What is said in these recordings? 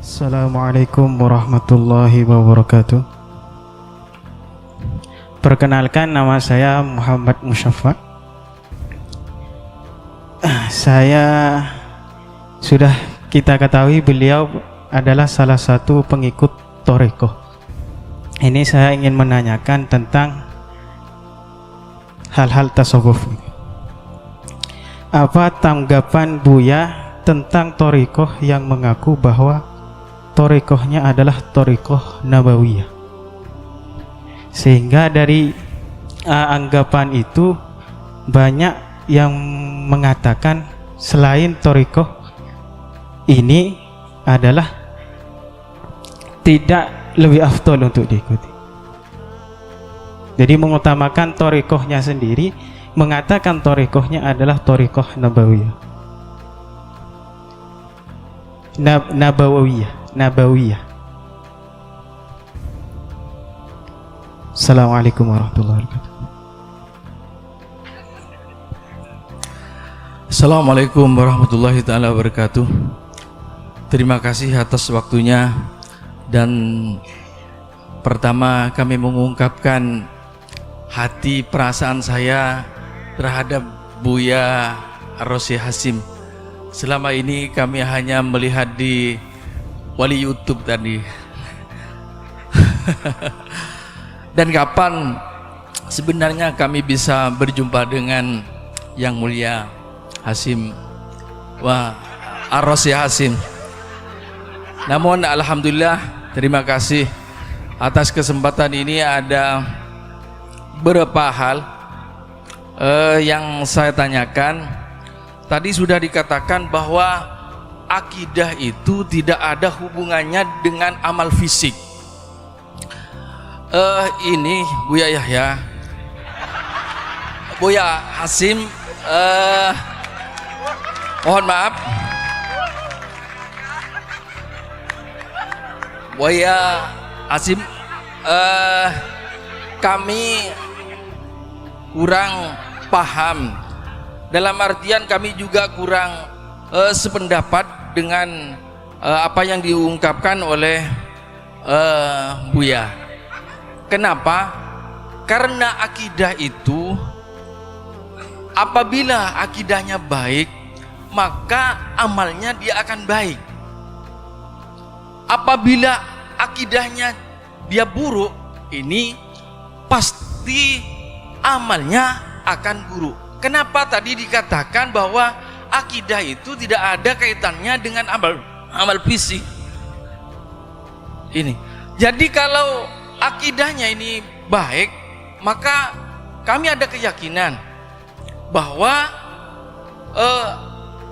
Assalamualaikum warahmatullahi wabarakatuh. Perkenalkan, nama saya Muhammad Musyafaq. Saya sudah kita ketahui beliau adalah salah satu pengikut Thariqah. Ini saya ingin menanyakan tentang hal-hal tasawuf. Apa tanggapan Buya tentang Thariqah yang mengaku bahwa Thariqahnya adalah Thariqah Nabawiyah, sehingga dari anggapan itu banyak yang mengatakan selain Thariqah ini adalah tidak lebih afdol untuk diikuti. Jadi mengutamakan Thariqahnya sendiri, mengatakan Thariqahnya adalah Thariqah Nabawiyah. Nabawiyah. Assalamualaikum warahmatullahi wabarakatuh. Assalamualaikum warahmatullahi taala wabarakatuh. Terima kasih atas waktunya, dan pertama kami mengungkapkan hati perasaan saya terhadap Buya Ar-Rasyid Hasyim. Selama ini kami hanya melihat di wali YouTube tadi. Dan kapan sebenarnya kami bisa berjumpa dengan Yang Mulia Hasyim Ar-Rasyid Hasyim. Namun alhamdulillah, terima kasih atas kesempatan ini. Ada beberapa hal yang saya tanyakan. Tadi sudah dikatakan bahwa akidah itu tidak ada hubungannya dengan amal fisik. Ini Buya Yahya, Buya Hasyim, mohon maaf, Buya Hasyim, kami kurang paham. Dalam artian kami juga kurang sependapat dengan apa yang diungkapkan oleh Buya. Kenapa? Karena akidah itu, apabila akidahnya baik, maka amalnya dia akan baik. Apabila akidahnya dia buruk, ini pasti amalnya akan buruk. Kenapa tadi dikatakan bahwa akidah itu tidak ada kaitannya dengan amal fisik? Ini. Jadi kalau akidahnya ini baik, maka kami ada keyakinan bahwa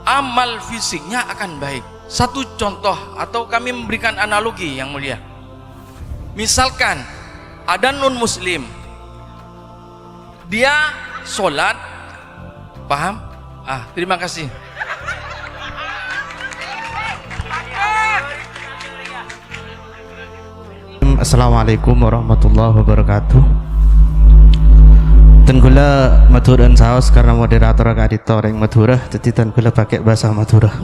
amal fisiknya akan baik. Satu contoh, atau kami memberikan analogi yang mulia. Misalkan ada non muslim, dia sholat, paham? Terima kasih. Assalamualaikum warahmatullahi wabarakatuh. Tenggula Madura saos karena moderator agak ditoreng Madura, jadi tenggula pakai bahasa Madura.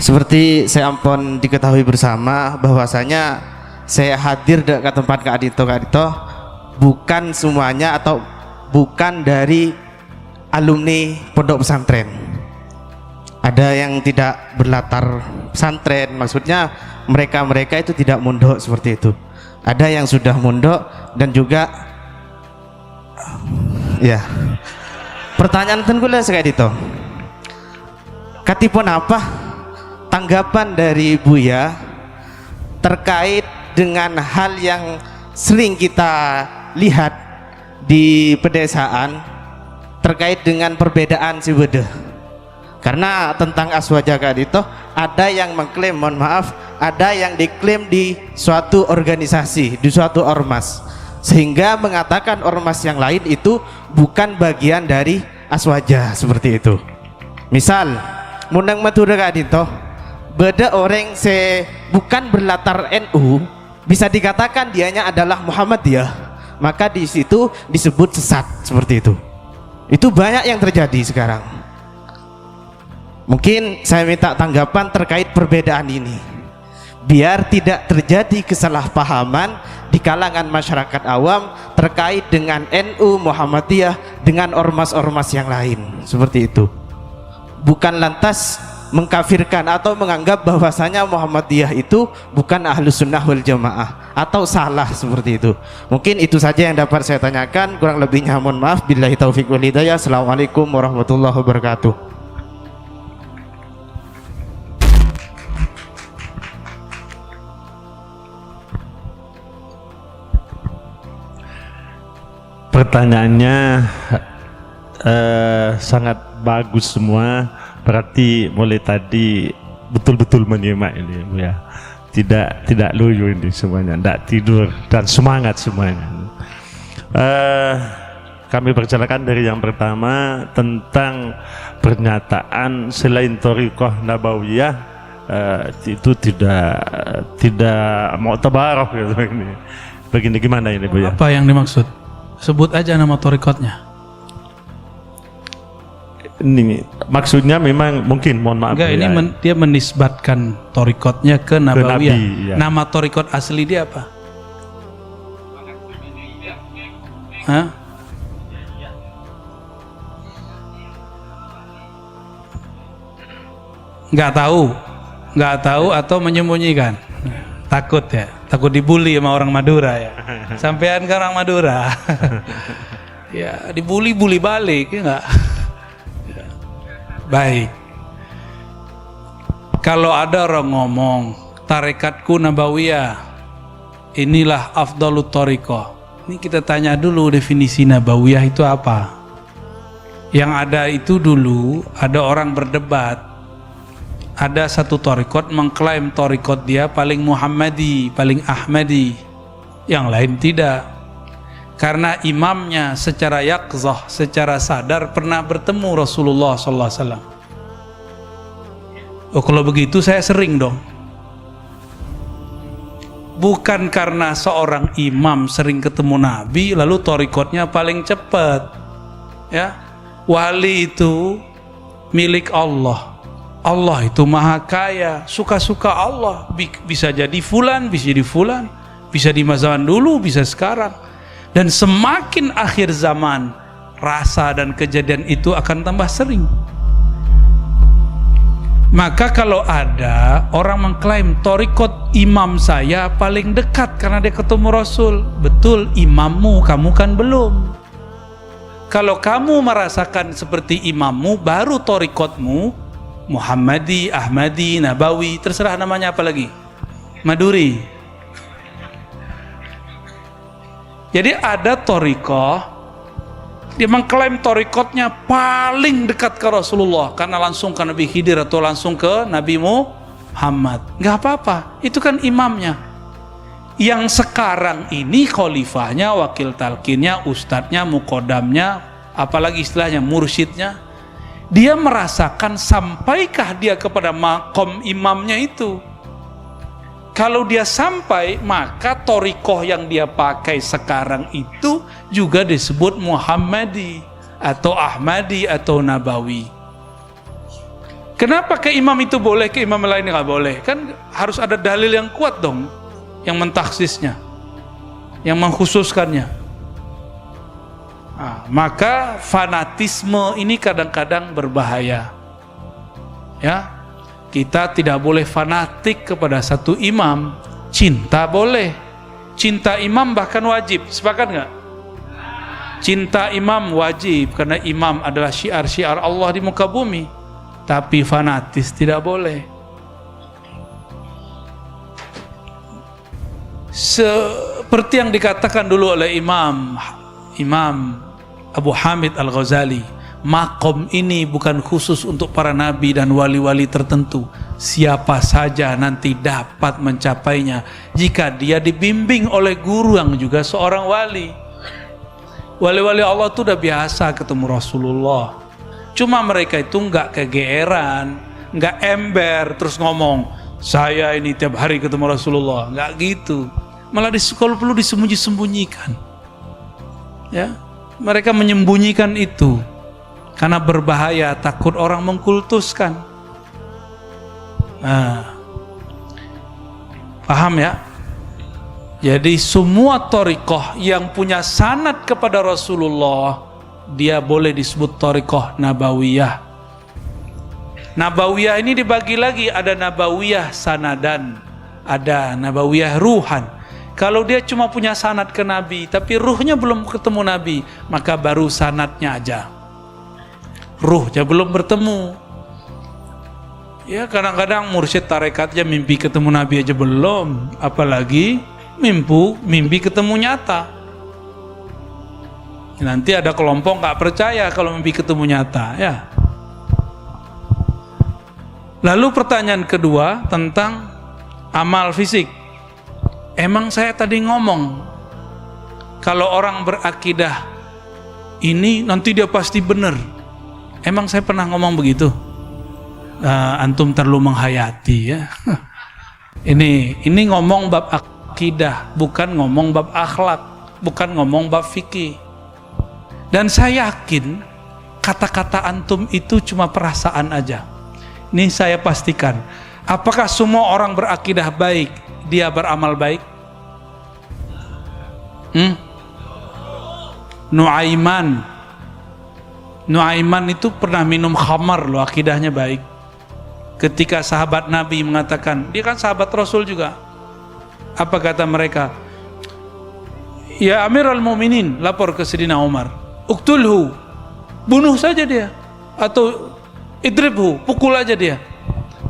Seperti saya ampun diketahui bersama bahwasanya saya hadir ke tempat Kak Adito bukan semuanya atau bukan dari alumni pondok pesantren. Ada yang tidak berlatar pesantren, maksudnya mereka itu tidak mondok seperti itu. Ada yang sudah mondok dan juga ya. Pertanyaan tenggula sekali itu. Katipun apa tanggapan dari Buya terkait dengan hal yang sering kita lihat di pedesaan terkait dengan perbedaan si beda? Karena tentang aswaja itu ada yang mengklaim, mohon maaf, ada yang diklaim di suatu organisasi, di suatu ormas, sehingga mengatakan ormas yang lain itu bukan bagian dari aswaja seperti itu. Misal Munang Madura itu beda orang bukan berlatar NU, bisa dikatakan dianya adalah Muhammadiyah, maka di situ disebut sesat seperti itu. Itu banyak yang terjadi sekarang. Mungkin saya minta tanggapan terkait perbedaan ini. biar tidak terjadi kesalahpahaman di kalangan masyarakat awam terkait dengan NU Muhammadiyah dengan ormas-ormas yang lain. Seperti itu. Bukan lantas mengkafirkan atau menganggap bahwasanya Muhammadiyah itu bukan Ahlus Sunnah wal Jamaah atau salah seperti itu. Mungkin itu saja yang dapat saya tanyakan, kurang lebihnya mohon maaf. Billahi taufiq wal hidayah. Assalamualaikum warahmatullahi wabarakatuh. Pertanyaannya sangat bagus semua. Berarti mulai tadi betul-betul menyimak ini, Bu ya. Tidak loyo ini semuanya, tidak tidur dan semangat semuanya. Kami persilakan dari yang pertama tentang pernyataan selain Thariqah Nabawiyah itu tidak mau tabarok gitu ini. Begini gimana ini, Bu ya? Apa yang dimaksud? Sebut aja nama thariqatnya. Ini maksudnya memang mungkin mohon maaf. Enggak, ya. ini dia menisbatkan thariqatnya ke Nabawiyah. Nabi, ya. Nama thariqat asli dia apa? Hah? Nggak tahu atau menyembunyikan. Takut ya, takut dibully sama orang Madura ya. Sampean ke orang Madura. Ya, dibully balik ya enggak? Baik. Kalau ada orang ngomong tarekatku Nabawiyah, inilah afdalut thariqah. Ini kita tanya dulu definisi Nabawiyah itu apa. Yang ada itu dulu ada orang berdebat. Ada satu thariqat mengklaim thariqat dia paling Muhammadi, paling Ahmadi. Yang lain tidak. Karena imamnya secara yaqzah, secara sadar pernah bertemu Rasulullah SAW. Oh, kalau begitu saya sering dong. Bukan karena seorang imam sering ketemu Nabi lalu thariqatnya paling cepat. Ya, wali itu milik Allah. Allah itu maha kaya, suka-suka Allah. Bisa jadi fulan, bisa jadi fulan, bisa di masa dulu, bisa sekarang. Dan semakin akhir zaman, rasa dan kejadian itu akan tambah sering. Maka kalau ada orang mengklaim thariqat imam saya paling dekat karena dia ketemu Rasul, betul, imammu, kamu kan belum. Kalau kamu merasakan seperti imammu, baru thariqatmu Muhammadi, Ahmadi, Nabawi, terserah namanya apa lagi, Maduri. Jadi ada thariqah, dia mengklaim thariqatnya paling dekat ke Rasulullah karena langsung ke Nabi Khidir atau langsung ke Nabi Muhammad. Nggak apa-apa, itu kan imamnya. Yang sekarang ini khalifahnya, wakil talqinnya, ustadznya, mukodamnya, apalagi istilahnya mursyidnya, dia merasakan sampaikah dia kepada makom imamnya itu. Kalau dia sampai, maka thariqah yang dia pakai sekarang itu juga disebut Muhammadi atau Ahmadi atau Nabawi. Kenapa ke imam itu boleh, ke imam lain nggak boleh? Kan harus ada dalil yang kuat dong, yang mentaksisnya, yang mengkhususkannya. Nah, maka fanatisme ini kadang-kadang berbahaya. Ya. Kita tidak boleh fanatik kepada satu imam. Cinta boleh, cinta imam bahkan wajib. Sepakat nggak? Cinta imam wajib karena imam adalah syiar-syiar Allah di muka bumi. Tapi fanatis tidak boleh. Seperti yang dikatakan dulu oleh Imam Abu Hamid Al-Ghazali, makom ini bukan khusus untuk para nabi dan wali-wali tertentu. Siapa saja nanti dapat mencapainya jika dia dibimbing oleh guru yang juga seorang wali. Wali-wali Allah itu udah biasa ketemu Rasulullah. Cuma mereka itu nggak kegeeran, nggak ember terus ngomong saya ini tiap hari ketemu Rasulullah. Nggak gitu. Malah kalau perlu disembunyi-sembunyikan. Ya, mereka menyembunyikan itu. Karena berbahaya, takut orang mengkultuskan. Nah, Paham ya? Jadi semua thariqah yang punya sanad kepada Rasulullah, dia boleh disebut thariqah nabawiyah. Nabawiyah ini dibagi lagi, ada nabawiyah sanadan, ada nabawiyah ruhan. Kalau dia cuma punya sanad ke Nabi, tapi ruhnya belum ketemu Nabi, maka baru sanadnya aja. Ruhnya belum bertemu. Ya kadang-kadang mursyid tarekatnya mimpi ketemu Nabi aja belum, apalagi mimpi ketemu nyata. Nanti ada kelompok nggak percaya kalau mimpi ketemu nyata, ya. Lalu pertanyaan kedua tentang amal fisik. Emang saya tadi ngomong kalau orang berakidah ini nanti dia pasti benar. Emang saya pernah ngomong begitu? Antum terlalu menghayati ya. Ini ngomong bab akidah, bukan ngomong bab akhlak, bukan ngomong bab fikih. Dan saya yakin kata-kata antum itu cuma perasaan aja. Ini saya pastikan. Apakah semua orang berakidah baik, dia beramal baik? Nuaiman itu pernah minum khamar loh, akidahnya baik. Ketika sahabat Nabi mengatakan, dia kan sahabat Rasul juga. Apa kata mereka? Ya Amirul Mukminin, lapor ke Sayyidina Umar, uktulhu, bunuh saja dia, atau idribhu, pukul aja dia.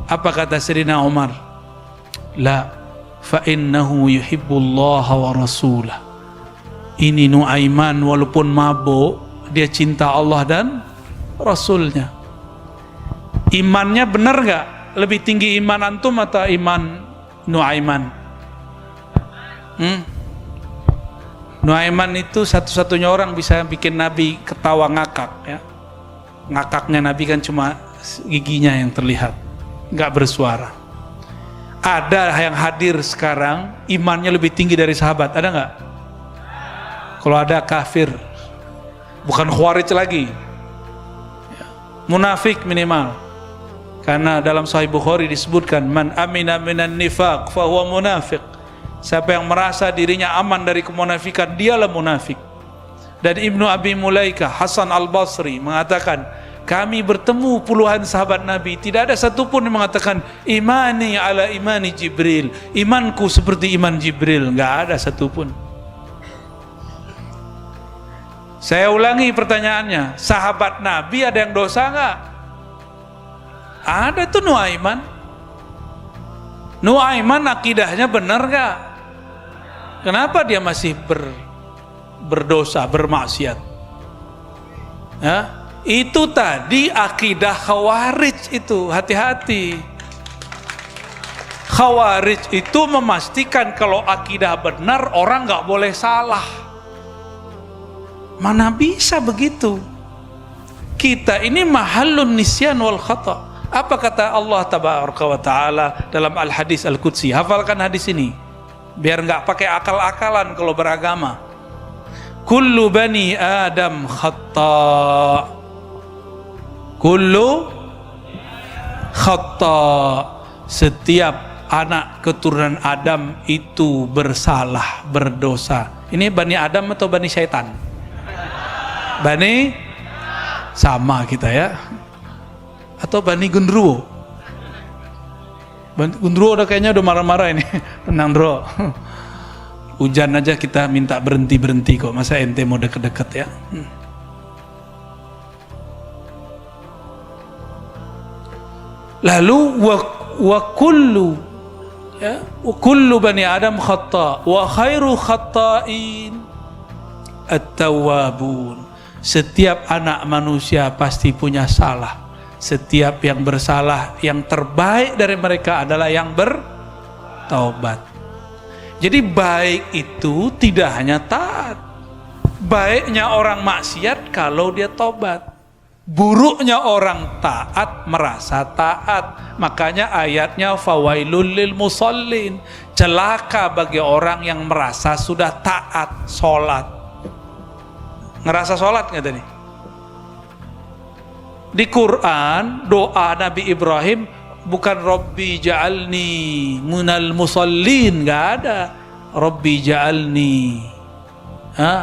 Apa kata Sayyidina Umar? La, fa innahu yuhibbullaha wa rasulah. Ini Nuaiman walaupun mabuk, dia cinta Allah dan Rasulnya. Imannya benar gak? Lebih tinggi iman antum atau iman Nuaiman? Nuaiman itu satu-satunya orang bisa bikin Nabi ketawa ngakak ya. Ngakaknya Nabi kan cuma giginya yang terlihat, gak bersuara. Ada yang hadir sekarang imannya lebih tinggi dari sahabat, ada gak? Kalau ada kafir, bukan khawarij lagi, munafik minimal. Karena dalam Sahih Bukhari disebutkan, man amina minan nifaq fahuwa munafiq. Siapa yang merasa dirinya aman dari kemunafikan, dialah munafik. Dan Ibnu Abi Mulaikah, Hasan Al-Basri mengatakan, kami bertemu puluhan sahabat Nabi, tidak ada satupun yang mengatakan imani ala imani Jibril, imanku seperti iman Jibril, enggak ada satupun. Saya ulangi pertanyaannya, sahabat Nabi ada yang dosa enggak? Ada tuh Nuaiman. Nuaiman akidahnya benar enggak? Kenapa dia masih berdosa, bermaksiat? Ya, itu tadi akidah Khawarij itu, hati-hati. Khawarij itu memastikan kalau akidah benar orang enggak boleh salah. Mana bisa begitu? Kita ini mahallun nisyan wal khata'. Apa kata Allah tabaraka wa ta'ala dalam al-hadis al-qudsi? Hafalkan hadis ini biar enggak pakai akal-akalan kalau beragama. Kullu bani Adam khata'. Kullu khata'. Setiap anak keturunan Adam itu bersalah, berdosa. Ini Bani Adam atau Bani Syaitan? Bani sama kita ya. Atau Bani Gundruwo? Gundruwo udah kayaknya udah marah-marah ini. Tenang bro, hujan aja kita minta berhenti kok, masa ente mau deket-deket ya. Lalu wa kullu ya, wa kullu bani Adam khata' wa khairu khata'in at-tawwabun. Setiap anak manusia pasti punya salah. Setiap yang bersalah, yang terbaik dari mereka adalah yang bertaubat. Jadi baik itu tidak hanya taat. Baiknya orang maksiat kalau dia taubat. Buruknya orang taat merasa taat. Makanya ayatnya fawailul lil musallin. Celaka bagi orang yang merasa sudah taat sholat. Ngerasa sholat nggak tadi? Di Quran doa Nabi Ibrahim, bukan Rabbi ja'alni minal musallin, nggak ada. Rabbi ja'alni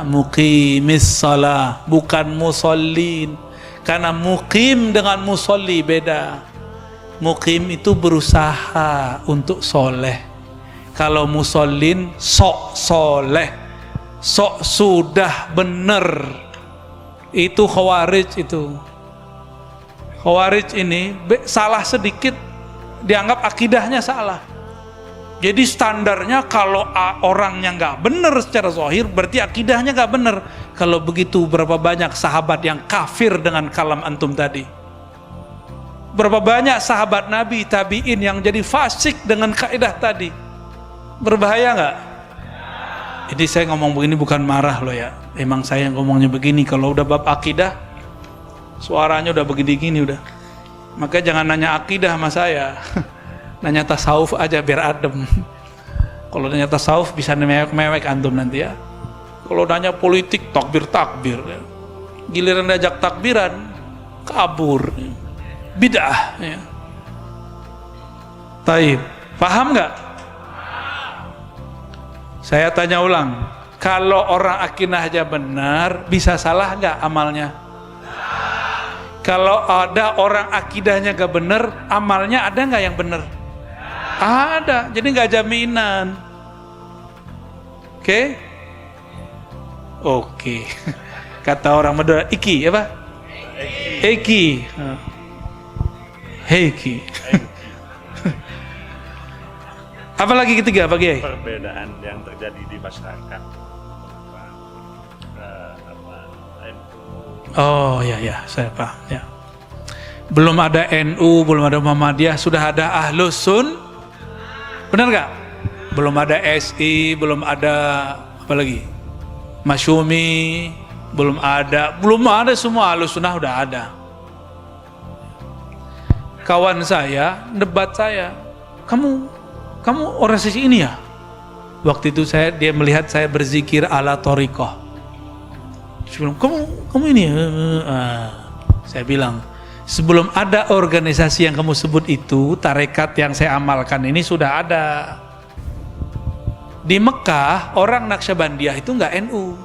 muqimis salah, bukan musallin. Karena muqim dengan musalli beda. Muqim itu berusaha untuk soleh. Kalau musallin sok soleh, sok sudah benar. Itu khawarij itu. Khawarij ini salah sedikit dianggap akidahnya salah. Jadi standarnya kalau orangnya nggak benar secara zahir berarti akidahnya nggak benar. Kalau begitu berapa banyak sahabat yang kafir dengan kalam antum tadi? Berapa banyak sahabat Nabi tabiin yang jadi fasik dengan kaidah tadi? Berbahaya nggak? Jadi saya ngomong begini bukan marah loh ya. Emang saya ngomongnya begini. Kalau udah bab akidah, suaranya udah begini-gini udah. Maka jangan nanya akidah sama saya. Nanya tasawuf aja biar adem. Kalau nanya tasawuf bisa mewek antum nanti ya. Kalau nanya politik takbir ya. Giliran diajak takbiran kabur, bid'ah ya. Taib, paham nggak? Saya tanya ulang, kalau orang akidah aja benar, bisa salah nggak amalnya? Kalau ada orang akidahnya gak benar, amalnya ada nggak yang benar? Ada, jadi nggak jaminan. Oke? Oke. Kata orang Madura, iki apa? Eki. Heiki. Apa lagi ketiga Pak Kiai? Perbedaan yang terjadi di masyarakat. Oh ya, saya paham ya. Belum ada NU, belum ada Muhammadiyah, sudah ada Ahlus Sun. Benar nggak? Belum ada SI, belum ada apa lagi? Masyumi, belum ada semua. Ahlus Sunnah udah ada. Kawan saya debat saya, kamu organisasi ini ya? Waktu itu dia melihat saya berzikir ala thariqah. Sebelum kamu ini, saya bilang, sebelum ada organisasi yang kamu sebut itu, tarekat yang saya amalkan ini sudah ada. Di Mekah orang Naqsyabandiyah itu nggak NU.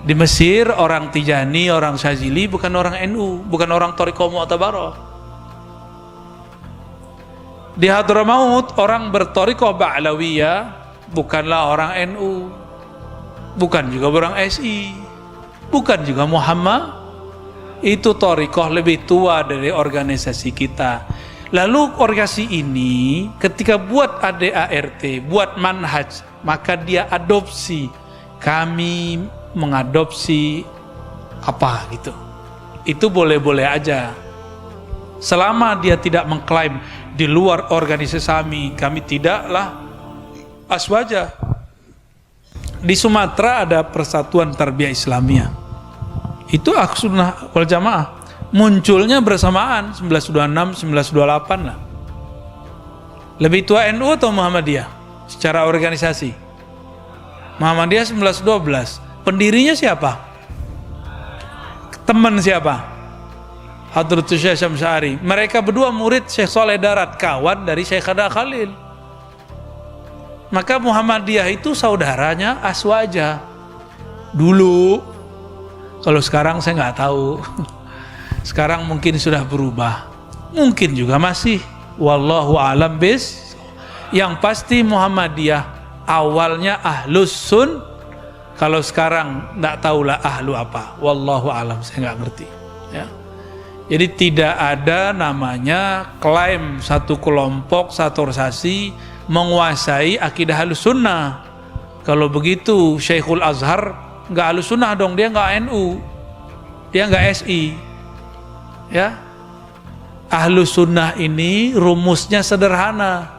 Di Mesir orang Tijani, orang Syazili bukan orang NU, bukan orang Thariqah Mu'tabarah. Di Hadramaut orang berthariqah Ba'lawiyah bukanlah orang NU, bukan juga orang SI, bukan juga Muhammad. Itu thariqah lebih tua dari organisasi kita. Lalu organisasi ini ketika buat ADART, buat manhaj, maka dia adopsi. Kami mengadopsi apa gitu. Itu boleh-boleh aja. Selama dia tidak mengklaim di luar organisasi kami tidaklah aswaja. Di Sumatera ada Persatuan Tarbiyah Islamiyah. Itu Ahlussunnah wal Jamaah. Munculnya bersamaan 1926, 1928 lah. Lebih tua NU atau Muhammadiyah secara organisasi? Muhammadiyah 1912. Pendirinya siapa? Teman siapa? Hadratus Syekh Syamsari. Mereka berdua murid Syekh Saleh Darat, kawan dari Syekh Khada Khalil. Maka Muhammadiyah itu saudaranya Aswaja dulu. Kalau sekarang saya nggak tahu. Sekarang mungkin sudah berubah, mungkin juga masih. Wallahu a'lam bis. Yang pasti Muhammadiyah awalnya Ahlus Sun. Kalau sekarang nggak tahulah ahlu apa. Wallahu a'lam, saya nggak ngerti. Ya. Jadi tidak ada namanya klaim satu kelompok, satu organisasi menguasai akidah Ahlus Sunnah. Kalau begitu Syekhul Azhar nggak Ahlus Sunnah dong, dia nggak NU, dia nggak SI. Ya, Ahlus Sunnah ini rumusnya sederhana,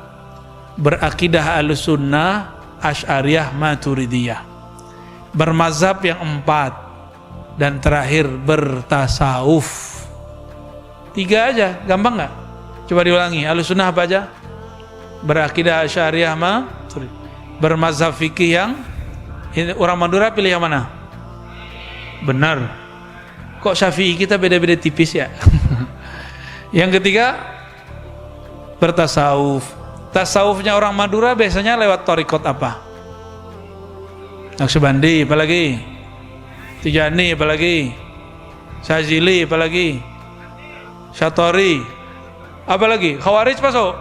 berakidah Ahlus Sunnah Asy'ariyah Maturidiyah, bermazhab yang 4, dan terakhir bertasawuf. 3 aja, gampang nggak? Coba diulangi. Ahlus Sunnah apa aja? Berakidah Asy'ariyah Maturidiyah, bermazhab fikih yang orang Madura pilih yang mana? Benar. Kok Syafi'i kita beda-beda tipis ya? Yang ketiga, bertasawuf. Tasawufnya orang Madura biasanya lewat thariqat apa? Naqsyabandi, apalagi? Tijani, apalagi? Syazili, apalagi? Syatori, apalagi? Khawarij masuk?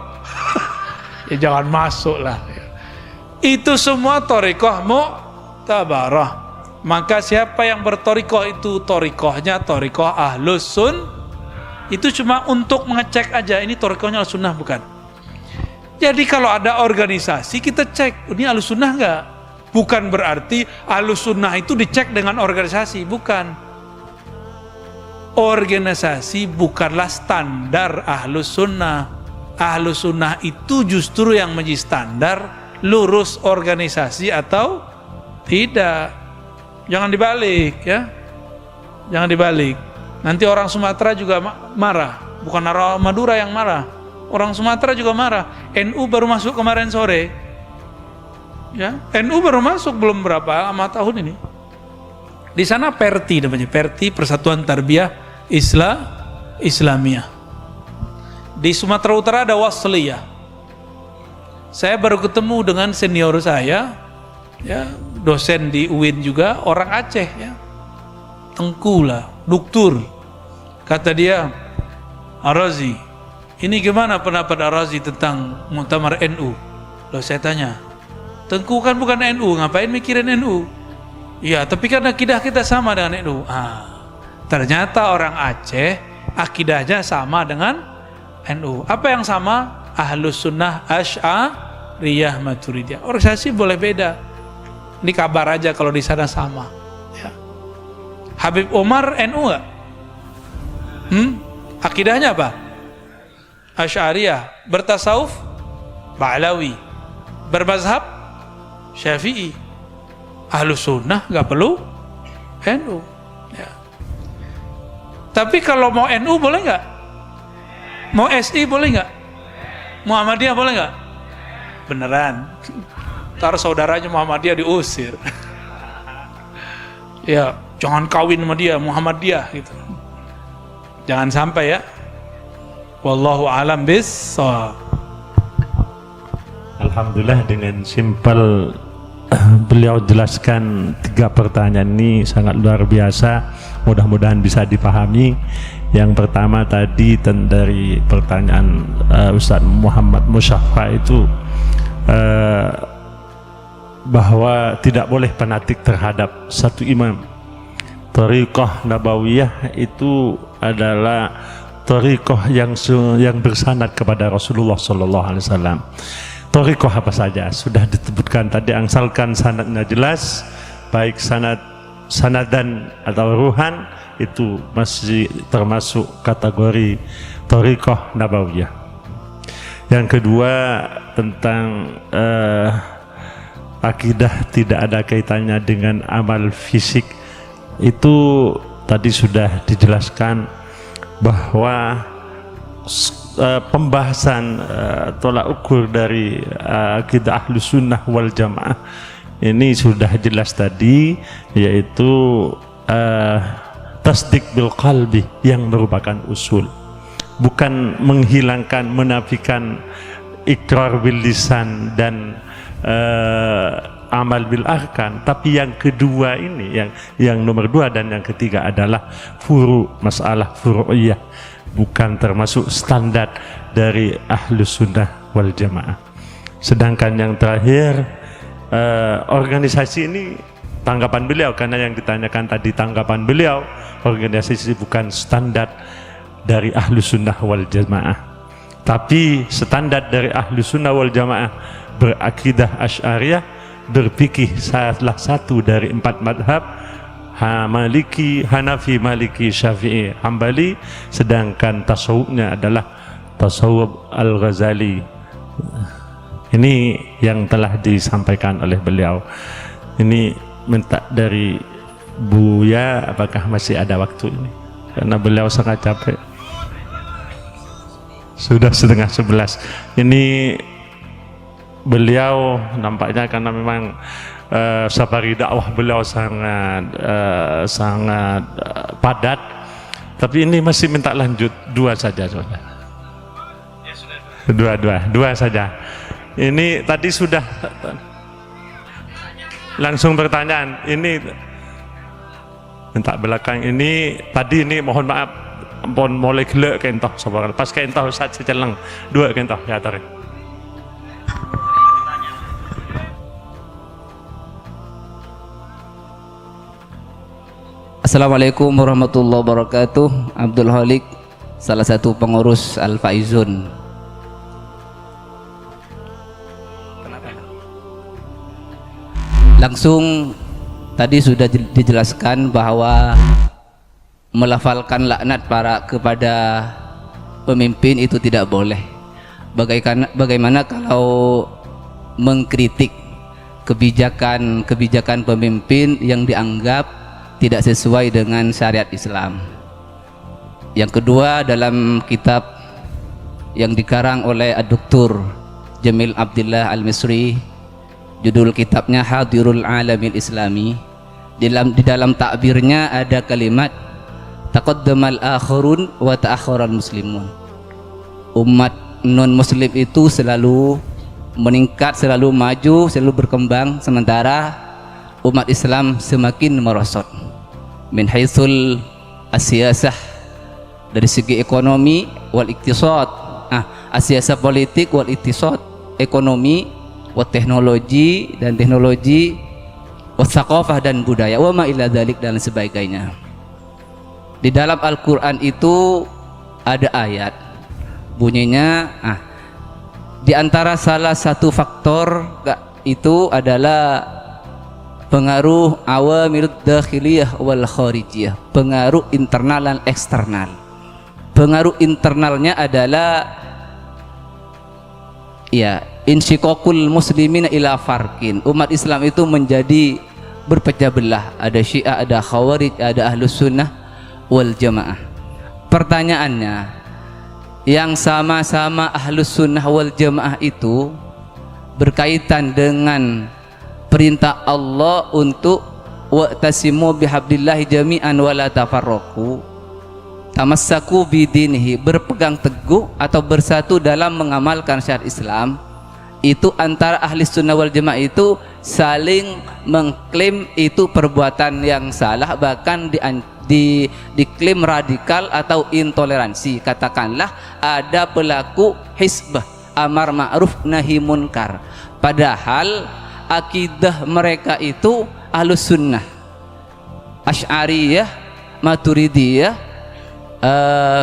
Ya jangan masuk lah. Itu semua thariqah mu'tabarah. Maka siapa yang berthariqah itu thariqahnya thariqah Ahlus Sunnah. Itu cuma untuk mengecek aja ini thariqahnya Ahlus Sunnah bukan. Jadi kalau ada organisasi kita cek ini Ahlus Sunnah enggak. Bukan berarti Ahlus Sunnah itu dicek dengan organisasi, bukan. Organisasi bukanlah standar Ahlus Sunnah. Ahlus Sunnah itu justru yang menjadi standar lurus organisasi atau tidak. Jangan dibalik ya. Jangan dibalik. Nanti orang Sumatera juga marah, bukan orang Madura yang marah. Orang Sumatera juga marah. NU baru masuk kemarin sore. Ya, NU baru masuk belum berapa lama tahun ini. Di sana PERTI namanya, PERTI Persatuan Tarbiyah Islamiyah. Di Sumatera Utara ada Wasliyah. Saya baru ketemu dengan senior saya, ya, dosen di UIN juga, orang Aceh ya. Tengku lah, doktur. Kata dia, Ar-Razi, ini gimana pendapat Ar-Razi tentang Muktamar NU? Lalu saya tanya, Tengku kan bukan NU, ngapain mikirin NU? Iya, tapi kan akidah kita sama dengan NU. Ternyata orang Aceh akidahnya sama dengan NU. Apa yang sama? Ahlus Sunnah Asy'ariyah Maturidiyah. Organisasi boleh beda. Ini kabar aja kalau di sana sama. Ya. Habib Umar NU nggak? Akidahnya apa? Asy'ariyah. Bertasawuf Ba'lawi. Bermazhab Syafi'i. Ahlus Sunnah nggak perlu NU. Ya. Tapi kalau mau NU boleh nggak? Mau SI boleh nggak? Muhammadiyah boleh nggak? Beneran. Ntar saudaranya Muhammadiyah diusir. Ya, jangan kawin sama dia, Muhammadiyah gitu. Jangan sampai ya. Wallahu a'lam bissawab. Alhamdulillah dengan simpel beliau jelaskan 3 pertanyaan ini sangat luar biasa. Mudah-mudahan bisa dipahami. Yang pertama tadi dari pertanyaan Ustaz Muhammad Musyaffa itu bahwa tidak boleh fanatik terhadap satu imam. Thariqah Nabawiyah itu adalah thariqah yang bersanad kepada Rasulullah sallallahu alaihi wasallam. Thariqah apa saja sudah disebutkan tadi, asalkan sanadnya jelas, baik sanadan atau ruhan, itu masih termasuk kategori thariqah Nabawiyah. Yang kedua tentang akidah tidak ada kaitannya dengan amal fisik, itu tadi sudah dijelaskan bahwa pembahasan tolak ukur dari akidah Ahlus Sunnah wal Jamaah ini sudah jelas tadi, yaitu tasdik bil qalbi yang merupakan usul, bukan menghilangkan, menafikan ikrar bil lisan dan amal bil arkan. Tapi yang kedua ini, yang nomor 2 dan yang ketiga adalah masalah furu'iyah, bukan termasuk standar dari Ahlus Sunnah wal Jamaah. Sedangkan yang terakhir, organisasi ini tanggapan beliau, karena yang ditanyakan tadi tanggapan beliau, organisasi bukan standar dari Ahlus Sunnah wal Jamaah. Tapi standar dari Ahlus Sunnah wal Jamaah berakidah Asy'ariyah, berfikih salah satu dari 4 madhab, Maliki, Hanafi, Maliki, Syafi'i, Hambali. Sedangkan tasawufnya adalah tasawuf Al-Ghazali. Ini yang telah disampaikan oleh beliau. Ini minta dari Buya, apakah masih ada waktu ini? Karena beliau sangat capek. Sudah 10:30. Ini beliau nampaknya karena memang safari dakwah beliau sangat padat, Tapi ini masih minta lanjut, 2 saja soalnya. Dua saja. Ini tadi sudah langsung pertanyaan. Ini minta belakang ini tadi ini mohon maaf, ampun mulai gelek kentoh sabar. Pas kentoh saat seceleng 2 kentoh ya tarik. Assalamualaikum warahmatullahi wabarakatuh. Abdul Halik, salah satu pengurus Al Faizun. Langsung tadi sudah dijelaskan bahwa melafalkan laknat kepada pemimpin itu tidak boleh. Bagaimana kalau mengkritik kebijakan pemimpin yang dianggap tidak sesuai dengan syariat Islam. Yang kedua, dalam kitab yang dikarang oleh Dr. Jamil Abdillah Al-Misri, judul kitabnya Hadirul Alamil Islami, di dalam takbirnya ada kalimat taqaddamal akharun wa ta'akharal muslimun. Umat non muslim itu selalu meningkat, selalu maju, selalu berkembang, sementara umat Islam semakin merosot. Min haitsul asiyasah, dari segi ekonomi wal iktisad, asiyasah politik wal iktisad, ekonomi, wat teknologi dan teknologi, wat thaqafah dan budaya, wa ma ila dzalik dan sebagainya. Di dalam Al-Qur'an itu ada ayat bunyinya di antara salah satu faktor itu adalah pengaruh awamil dakhiliyah wal kharijiyah, pengaruh internal dan eksternal. Pengaruh internalnya adalah insyikokul muslimin ila farkin, umat Islam itu menjadi berpecah belah, ada Syiah, ada Khawarij, ada Ahlus Sunnah wal Jamaah. Pertanyaannya, yang sama-sama Ahlus Sunnah wal Jamaah itu berkaitan dengan perintah Allah untuk wa'tasimu bihablillahi jami'an wa la tafarraqu, tamassaku bidinihi, berpegang teguh atau bersatu dalam mengamalkan syariat Islam. Itu antara ahli sunnah wal jamaah itu saling mengklaim itu perbuatan yang salah, bahkan diklaim radikal atau intoleransi. Katakanlah ada pelaku hizbah amar ma'ruf nahi munkar, padahal akidah mereka itu Ahlus Sunnah, Asy'ariyah, Maturidiyah,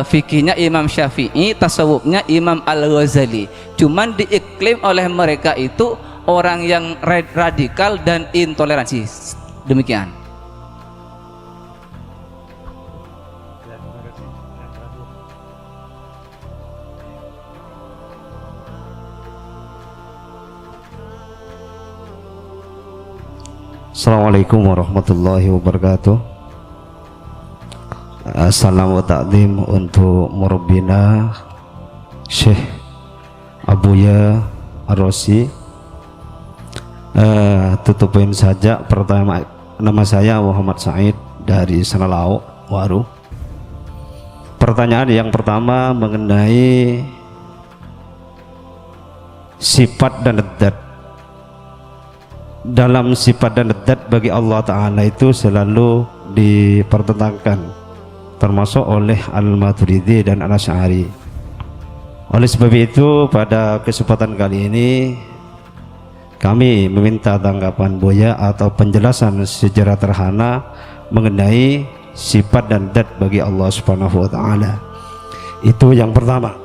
fikihnya Imam Syafi'i, tasawufnya Imam Al-Ghazali. Cuman diiklim oleh mereka itu orang yang radikal dan intoleransi. Demikian. Assalamualaikum warahmatullahi wabarakatuh. Salam wa ta'zim untuk murabbina Syekh Abuya Ar-Razi. Tutupin saja. Pertama, nama saya Muhammad Said dari Sanalau Waru. Pertanyaan yang pertama mengenai sifat dan zat. Dalam sifat dan zat bagi Allah Ta'ala itu selalu dipertentangkan, termasuk oleh Al-Maturidi dan Al-Asy'ari. Oleh sebab itu pada kesempatan kali ini kami meminta tanggapan Buya atau penjelasan secara terhana mengenai sifat dan zat bagi Allah Subhanahu wa Ta'ala. Itu yang pertama.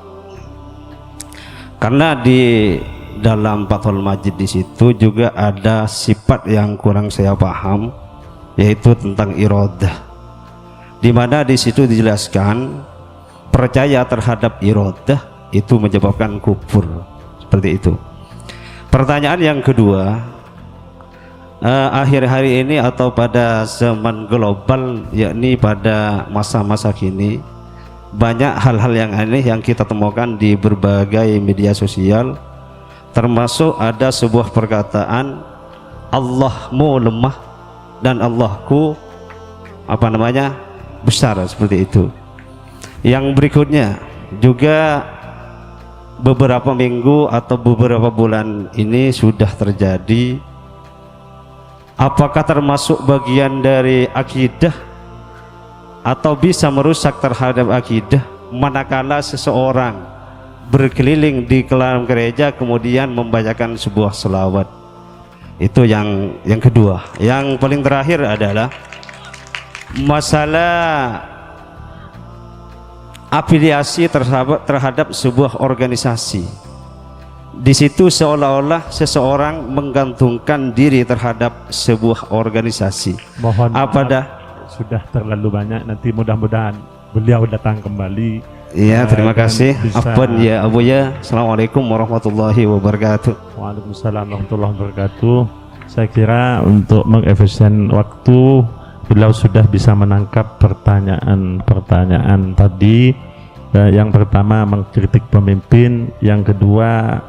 Karena di dalam Fathul Majid di situ juga ada sifat yang kurang saya paham, yaitu tentang iradah, di mana di situ dijelaskan percaya terhadap iradah itu menyebabkan kufur, seperti itu. Pertanyaan yang kedua, akhir hari ini atau pada zaman global, yakni pada masa-masa kini, banyak hal-hal yang aneh yang kita temukan di berbagai media sosial. Termasuk ada sebuah perkataan Allahmu lemah dan Allahku besar, seperti itu. Yang berikutnya juga beberapa minggu atau beberapa bulan ini sudah terjadi, apakah termasuk bagian dari akidah atau bisa merusak terhadap akidah manakala seseorang berkeliling di dalam gereja kemudian membacakan sebuah selawat. Itu yang kedua. Yang paling terakhir adalah masalah afiliasi terhadap sebuah organisasi. Di situ seolah-olah seseorang menggantungkan diri terhadap sebuah organisasi. Mohon Apa sudah terlalu banyak, nanti mudah-mudahan beliau datang kembali. Iya, terima Dan kasih. bisa- Afwan ya Abu ya. Assalamualaikum warahmatullahi wabarakatuh. Waalaikumsalam warahmatullahi wabarakatuh. Saya kira untuk mengefisien waktu, beliau sudah bisa menangkap pertanyaan-pertanyaan tadi. Yang pertama mengkritik pemimpin, yang kedua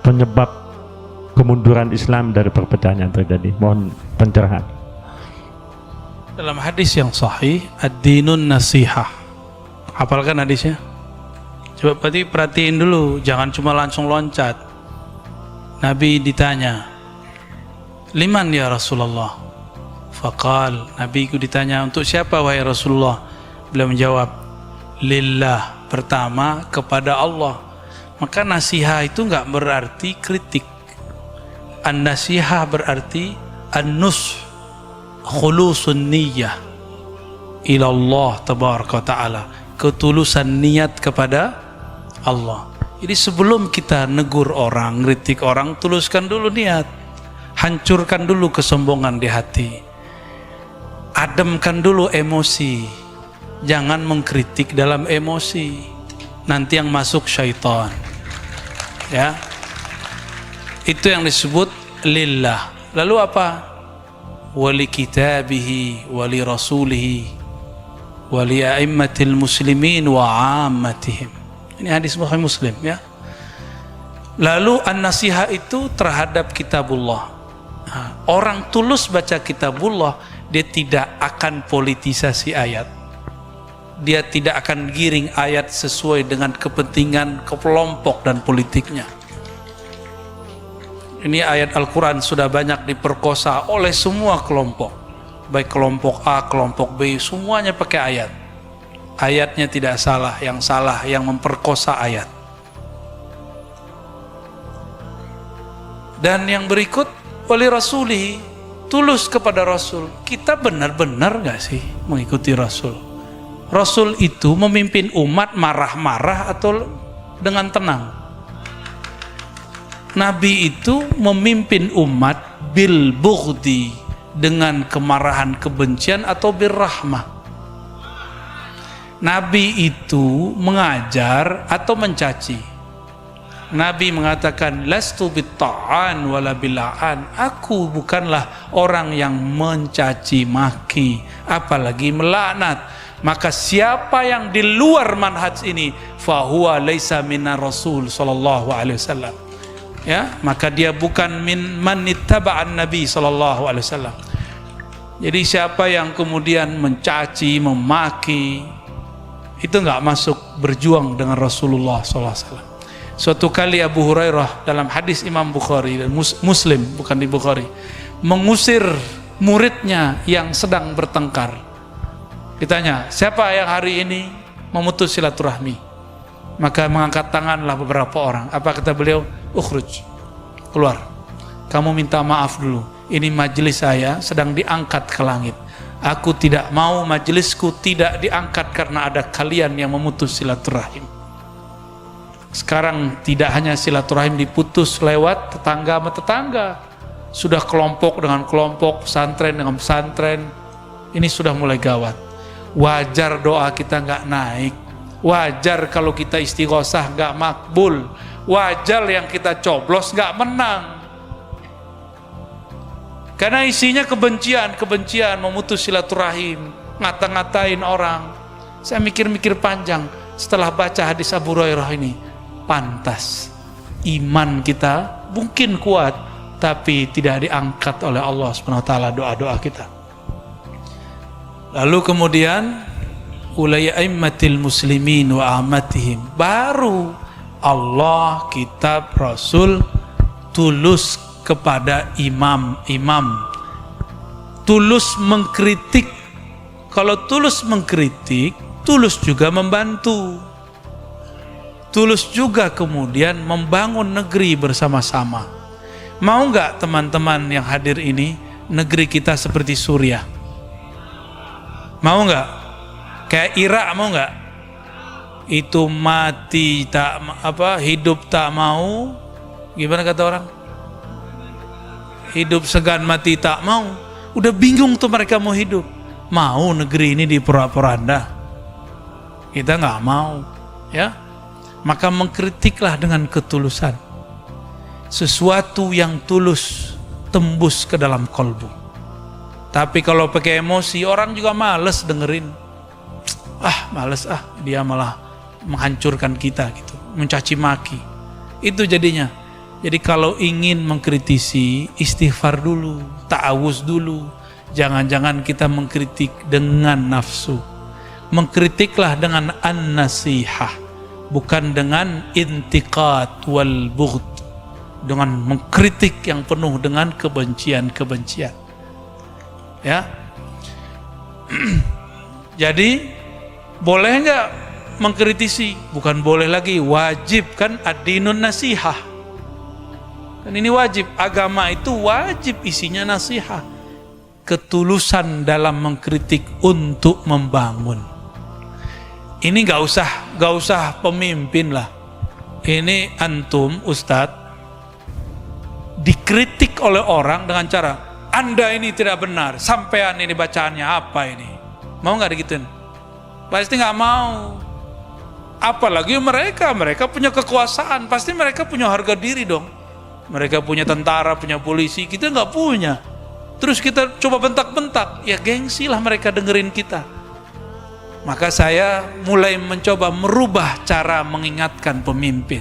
penyebab kemunduran Islam dari perbedaan yang terjadi. Mohon pencerahan. Dalam hadis yang sahih, ad-dinun nasihah. Hafalkan hadisnya? Coba perhatiin dulu, jangan cuma langsung loncat. Nabi ditanya, "Liman ya Rasulullah?" Faqal, Nabi ku ditanya, "Untuk siapa wahai Rasulullah?" Beliau menjawab, "Lillah." Pertama, kepada Allah. Maka nasihat itu enggak berarti kritik. An-nasihah berarti an-nush, khulusun niyyah ila Allah tabaraka ta'ala, ketulusan niat kepada Allah. Jadi sebelum kita negur orang, kritik orang, tuluskan dulu niat, hancurkan dulu kesombongan di hati, ademkan dulu emosi, jangan mengkritik dalam emosi, nanti yang masuk syaitan. Ya, itu yang disebut lillah. Lalu apa? Wali kitabihi, wali rasulihi, wali a'immatil muslimin wa ammatihim. Ini hadis Bukhari Muslim ya. Lalu an-nasihah itu terhadap kitabullah. Orang tulus baca kitabullah, dia tidak akan politisasi ayat. Dia tidak akan giring ayat sesuai dengan kepentingan kelompok dan politiknya. Ini ayat Al-Quran sudah banyak diperkosa oleh semua kelompok, baik kelompok A, kelompok B, semuanya pakai ayat. Ayatnya tidak salah, yang salah yang memperkosa ayat. Dan yang berikut, wali rasulihi, tulus kepada Rasul. Kita benar-benar gak sih mengikuti Rasul? Rasul itu memimpin umat marah-marah atau dengan tenang? Nabi itu memimpin umat bil bughdi, dengan kemarahan, kebencian, atau birrahmah. Nabi itu mengajar atau mencaci. Nabi mengatakan, lastu bitta'an wala bila'an. Aku bukanlah orang yang mencaci maki, apalagi melaknat. Maka siapa yang di luar manhaj ini, fahuwa laisa minar rasul sallallahu alaihi wasallam. Ya, maka dia bukan min man ittaba'an nabi sallallahu alaihi wasallam. Jadi siapa yang kemudian mencaci, memaki, itu enggak masuk berjuang dengan Rasulullah SAW. Suatu kali Abu Hurairah dalam hadis Imam Bukhari dan Muslim, bukan di Bukhari, mengusir muridnya yang sedang bertengkar. Ditanya, siapa yang hari ini memutus silaturahmi? Maka mengangkat tanganlah beberapa orang. Apa kata beliau? Ukhruj, keluar. Kamu minta maaf dulu. Ini majelis saya sedang diangkat ke langit. Aku tidak mau majelisku tidak diangkat karena ada kalian yang memutus silaturahim. Sekarang tidak hanya silaturahim diputus lewat tetangga sama tetangga, sudah kelompok dengan kelompok, pesantren dengan pesantren. Ini sudah mulai gawat. Wajar doa kita nggak naik, wajar kalau kita istighosah nggak makbul, wajar yang kita coblos nggak menang. Karena isinya kebencian, memutus silaturahim, ngata-ngatain orang. Saya mikir-mikir panjang setelah baca hadis Abu Hurairah ini. Pantas iman kita mungkin kuat, tapi tidak diangkat oleh Allah Subhanahu wa taala doa-doa kita. Lalu kemudian ulai aimmatil muslimin wa amatihim, baru Allah, kitab, Rasul tulus kepada imam-imam, tulus mengkritik. Kalau tulus mengkritik, tulus juga membantu, tulus juga kemudian membangun negeri bersama-sama. Mau nggak teman-teman yang hadir ini negeri kita seperti Suriah? Mau nggak? Kayak Irak, mau nggak? Itu mati tak hidup tak mau. Gimana kata orang? Hidup segan, mati tak mau. Udah bingung tuh mereka mau hidup. Mau negeri ini diporak-poranda? Kita nggak mau, ya. Maka mengkritiklah dengan ketulusan. Sesuatu yang tulus tembus ke dalam kolbu. Tapi kalau pakai emosi, orang juga males dengerin. Males dia malah menghancurkan kita gitu, mencaci maki. Itu jadinya. Jadi kalau ingin mengkritisi, istighfar dulu, ta'awuz dulu. Jangan-jangan kita mengkritik dengan nafsu. Mengkritiklah dengan an-nasihah, bukan dengan intiqad wal bughd, dengan mengkritik yang penuh dengan kebencian-kebencian. Ya. Jadi boleh enggak mengkritisi? Bukan boleh lagi, wajib kan, ad-dinun nasihah. Dan ini wajib, agama itu wajib isinya nasihat. Ketulusan dalam mengkritik untuk membangun. Ini nggak usah pemimpin lah. Ini antum ustadz dikritik oleh orang dengan cara, Anda ini tidak benar, sampean ini bacaannya apa ini? Mau nggak digituin? Pasti nggak mau. Apalagi mereka punya kekuasaan, pasti mereka punya harga diri dong. Mereka punya tentara, punya polisi, kita nggak punya. Terus kita coba bentak-bentak, ya gengsi lah mereka dengerin kita. Maka saya mulai mencoba merubah cara mengingatkan pemimpin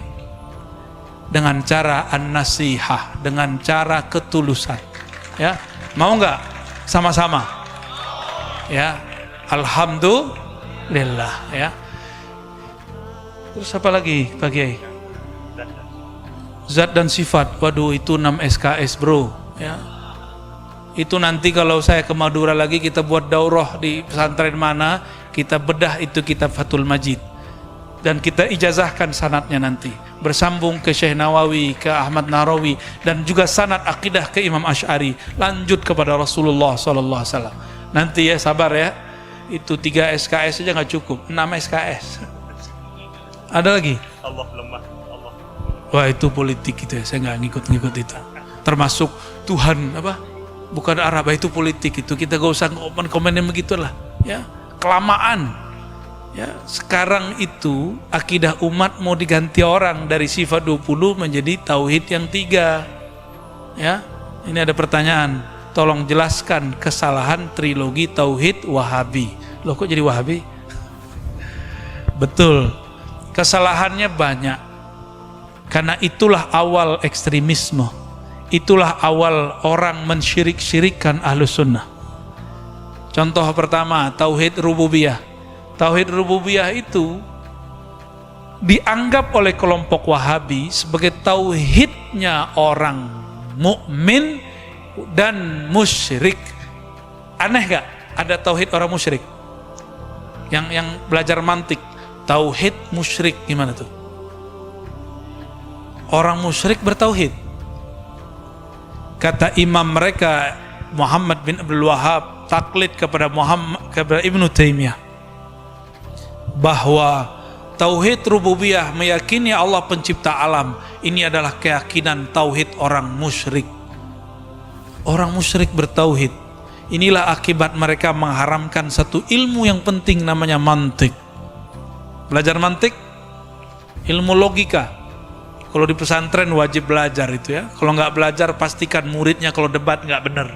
dengan cara an-nasihah, dengan cara ketulusan. Ya, mau nggak sama-sama? Ya, alhamdulillah. Ya. Terus apa lagi, Pak Kiai? Zat dan sifat. Waduh, itu 6 SKS bro. Ya. Itu nanti kalau saya ke Madura lagi, kita buat daurah di pesantren mana, kita bedah itu kitab Fathul Majid dan kita ijazahkan sanadnya nanti, bersambung ke Syekh Nawawi, ke Ahmad Nahrawi, dan juga sanad akidah ke Imam Asy'ari, lanjut kepada Rasulullah SAW. Nanti ya, sabar ya, itu 3 SKS aja nggak cukup, 6 SKS. Ada lagi? Allah lemah. Allah. Wah, itu politik itu ya, saya nggak ngikut-ngikut itu. Termasuk Tuhan bukan Arab, itu politik itu, kita gak usah komen-komenin begitulah ya, kelamaan ya. Sekarang itu akidah umat mau diganti orang dari sifat 20 menjadi tauhid yang 3 ya. Ini ada pertanyaan, tolong jelaskan kesalahan trilogi tauhid Wahabi. Loh, kok jadi Wahabi? Betul, kesalahannya banyak, karena itulah awal ekstremisme. Itulah awal orang mensyirik-syirikkan Ahlus Sunnah. Contoh pertama, tauhid rububiyah. Tauhid rububiyah itu dianggap oleh kelompok Wahabi sebagai tauhidnya orang mukmin dan musyrik. Aneh gak? Ada tauhid orang musyrik. Yang belajar mantik, tauhid musyrik gimana tuh? Orang musyrik bertauhid. Kata imam mereka Muhammad bin Abdul Wahhab, taklid kepada Ibnu Taimiyah, bahwa tauhid rububiyah, meyakini Allah pencipta alam, ini adalah keyakinan tauhid orang musyrik. Orang musyrik bertauhid. Inilah akibat mereka mengharamkan satu ilmu yang penting namanya mantik. Belajar mantik, ilmu logika. Kalau di pesantren wajib belajar itu ya. Kalau nggak belajar, pastikan muridnya kalau debat nggak benar.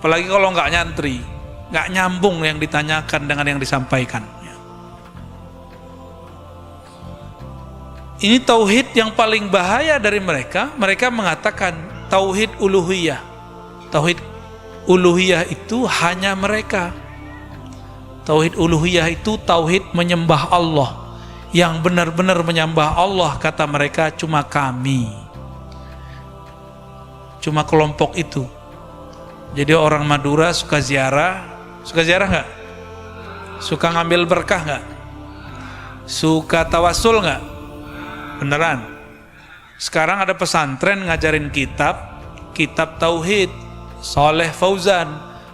Apalagi kalau nggak nyantri, nggak nyambung yang ditanyakan dengan yang disampaikan. Ini tauhid yang paling bahaya dari mereka. Mereka mengatakan tauhid uluhiyah, tauhid uluhiyah itu hanya mereka. Tauhid uluhiyah itu tauhid menyembah Allah. Yang benar-benar menyembah Allah, kata mereka, cuma kami, cuma kelompok itu. Jadi orang Madura suka ziarah nggak? Suka ngambil berkah nggak? Suka tawasul nggak? Beneran? Sekarang ada pesantren ngajarin kitab tauhid, Saleh Fauzan.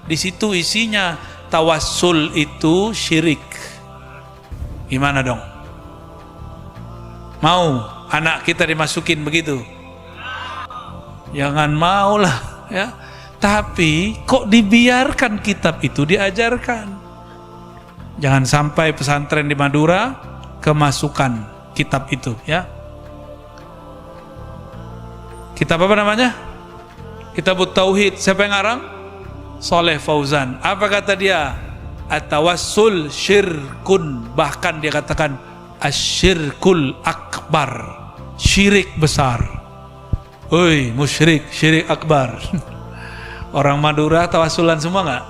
Di situ isinya tawassul itu syirik. Gimana dong? Mau anak kita dimasukin begitu? Jangan mau lah, ya. Tapi kok dibiarkan kitab itu diajarkan? Jangan sampai pesantren di Madura kemasukan kitab itu, ya. Kitab apa namanya? Kitab Tauhid. Siapa yang ngarang? Saleh Fauzan. Apa kata dia? At-tawassul syirkun. Bahkan dia katakan asyirkul akbar, syirik besar. Oi, musyrik, syirik akbar. Orang Madura tawasulan semua nggak?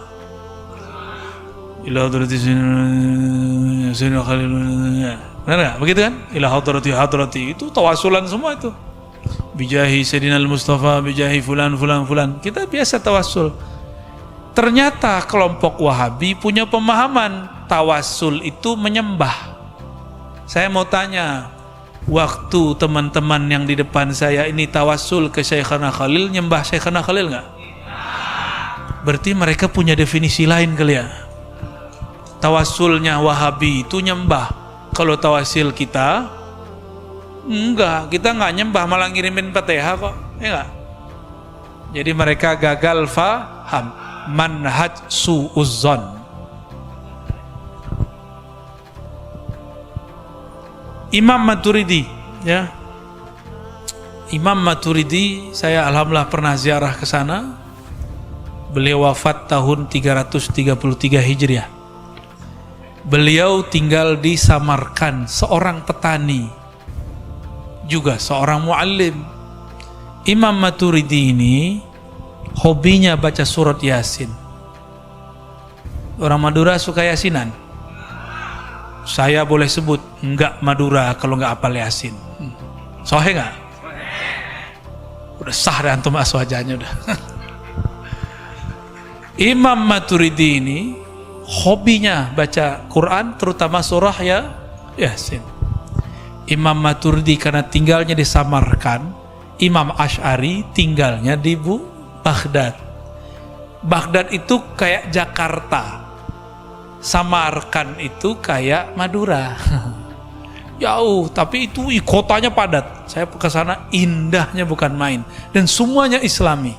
Ila hadrati sini khalilun. Benar nggak? Begitu kan? Ila hadrati itu tawasulan semua itu. Bijahi Sayyidinal Mustafa, bijahi fulan. Kita biasa tawasul. Ternyata kelompok Wahabi punya pemahaman tawasul itu menyembah. Saya mau tanya, waktu teman-teman yang di depan saya ini tawasul ke Syekhana Khalil, nyembah Syekhana Khalil nggak? Berarti mereka punya definisi lain kali ya. Tawasulnya Wahabi itu nyembah. Kalau tawasil kita enggak, kita nggak nyembah, malah ngirimin Fatihah kok, ya enggak? Jadi mereka gagal faham manhaj su'uzzon. Imam Maturidi, ya. Imam Maturidi, saya alhamdulillah pernah ziarah ke sana. Beliau wafat tahun 333 Hijriah. Beliau tinggal di Samarkand, seorang petani, juga seorang muallim. Imam Maturidi ini hobinya baca surat Yasin. Orang Madura suka Yasinan? Saya boleh sebut enggak Madura kalau enggak hafal Yasin. Sohe enggak? Udah sah deh antum aswajanya udah. Imam Maturidi ini hobinya baca Quran, terutama surah Yasin. Imam Maturidi karena tinggalnya di Samarkand, Imam Asy'ari tinggalnya di Baghdad. Baghdad itu kayak Jakarta, Samarkand itu kayak Madura. Jauh, tapi itu kotanya padat. Saya ke sana, indahnya bukan main, dan semuanya Islami.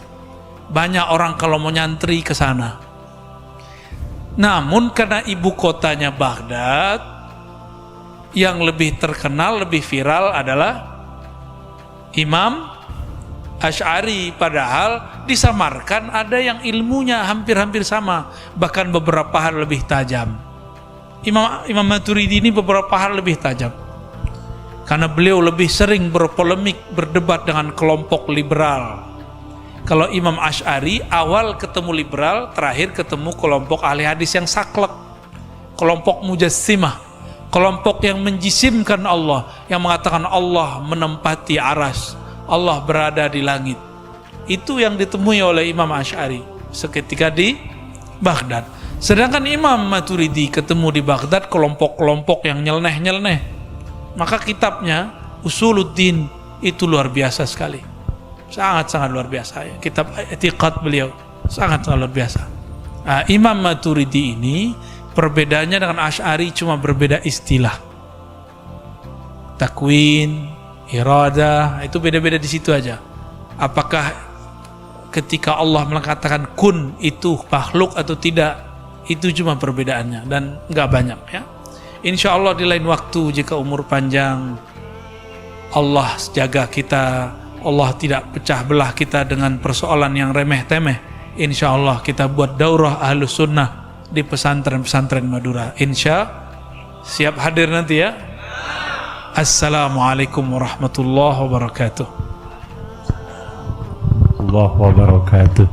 Banyak orang kalau mau nyantri ke sana. Namun karena ibu kotanya Baghdad, yang lebih terkenal, lebih viral adalah Imam Asy'ari. Padahal di Samarkand ada yang ilmunya hampir-hampir sama, bahkan beberapa hal lebih tajam. Imam Maturidi ini beberapa hal lebih tajam, karena beliau lebih sering berpolemik, berdebat dengan kelompok liberal. Kalau Imam Asy'ari awal ketemu liberal, terakhir ketemu kelompok ahli hadis yang saklek, kelompok mujassimah, kelompok yang menjisimkan Allah, yang mengatakan Allah menempati aras, Allah berada di langit. Itu yang ditemui oleh Imam Asy'ari seketika di Baghdad. Sedangkan Imam Maturidi ketemu di Baghdad kelompok-kelompok yang nyeleneh-nyeleneh. Maka kitabnya Usuluddin itu luar biasa sekali. Sangat-sangat luar biasa ya. Kitab I'tiqad beliau sangat-sangat luar biasa. Nah, Imam Maturidi ini perbedaannya dengan Asy'ari cuma berbeda istilah. Takwin, iradah, itu beda-beda di situ aja. Apakah ketika Allah mengatakan kun itu makhluk atau tidak, itu cuma perbedaannya dan nggak banyak ya. Insya Allah di lain waktu jika umur panjang, Allah jaga kita, Allah tidak pecah belah kita dengan persoalan yang remeh-temeh. Insya Allah kita buat daurah Ahlus Sunnah di pesantren-pesantren Madura. Insya siap hadir nanti ya. Assalamualaikum warahmatullahi wabarakatuh. Allah wabarakatuh.